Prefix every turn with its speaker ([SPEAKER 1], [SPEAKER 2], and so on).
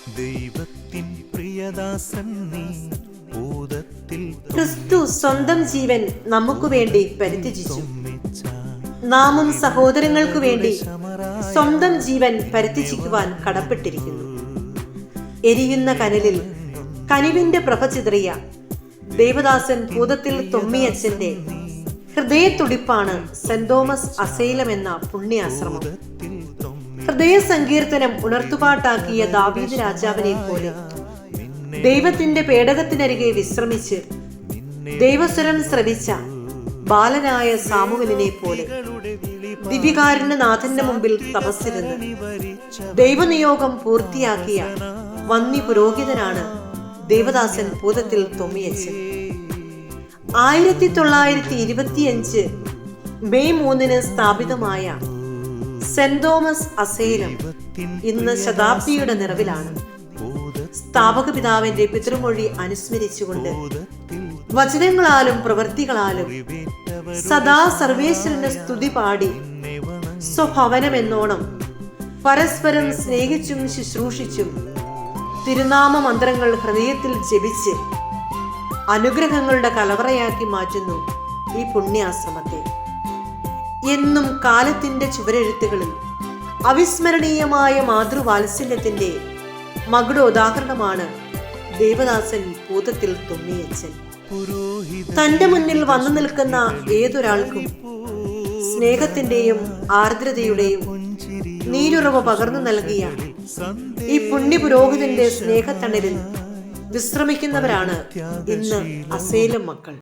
[SPEAKER 1] ദൈവത്തിൻ പ്രിയദാസൻ നീ ഭൂതത്തിൽ
[SPEAKER 2] ക്രിസ്തു സ്വന്തം ജീവൻ നമുക്ക് വേണ്ടി പരിത്യജിച്ചു. നാമും സഹോദരങ്ങൾക്ക് വേണ്ടി സ്വന്തം ജീവൻ പരിത്യജിക്കുവാൻ കടപ്പെട്ടിരിക്കുന്നു. എരിയുന്ന കനലിൽ കനിവിന്റെ പ്രഭ ചിതറിയ ദേവദാസൻ ഭൂതത്തിൽ തൊമ്മിയച്ഛന്റെ ഹൃദയത്തുടിപ്പാണ് സെന്റ് തോമസ് അസൈലം എന്ന പുണ്യാശ്രമം. ഹൃദയ സങ്കീർത്തനം ഉണർത്തുപാട്ടാക്കിയ ദാവീദ് രാജാവിനെ പോലെ ദൈവത്തിന്റെ പേടകത്തിനരികെ വിശ്രമിച്ച് ദൈവസ്വരം ശ്രവിച്ച ബാലനായ സാമുവലിനെ പോലെ ദിവ്യകാരുണ്യനാഥന്റെ മുമ്പിൽ തപസ്സിരുന്ന് ദൈവനിയോഗം പൂർത്തിയാക്കിയ വന്നി പുരോഹിതനാണ് ദേവദാസൻ ഭൂതത്തിൽ തൊമ്മിയച്ഛൻ. 1925 മെയ് 3 സ്ഥാപിതമായ സെന്റ് തോമസ് അസൈലം ഇന്ന് ശതാബ്ദിയുടെ നിറവിലാണ്. സ്ഥാപക പിതാവിന്റെ പിതൃമൊഴി അനുസ്മരിച്ചുകൊണ്ട് വചനങ്ങളാലും പ്രവൃത്തികളാലും സദാ സർവേശ്വരന്റെ സ്തുതി പാടി സ്വഭവനമെന്നോണം പരസ്പരം സ്നേഹിച്ചും ശുശ്രൂഷിച്ചും തിരുനാമ മന്ത്രങ്ങൾ ഹൃദയത്തിൽ ജപിച്ച് അനുഗ്രഹങ്ങളുടെ കലവറയാക്കി മാറ്റുന്നു ഈ പുണ്യാശ്രമത്തെ. എന്നും കാലത്തിന്റെ ചുവരെഴുത്തുകളിൽ അവിസ്മരണീയമായ മാതൃവാത്സല്യത്തിന്റെ മകുടോദാഹരണമാണ് ദേവദാസൻ ഭൂതത്തിൽ തൊമ്മിയച്ഛൻ. തന്റെ മുന്നിൽ വന്നു നിൽക്കുന്ന ഏതൊരാൾക്കും സ്നേഹത്തിന്റെയും ആർദ്രതയുടെയും നീരുറവ പകർന്നു നൽകിയ ഈ പുണ്യപുരോഹിതന്റെ സ്നേഹത്തണലിൽ വിശ്രമിക്കുന്നവരാണ് ഇന്ന് അസൈലം മക്കൾ.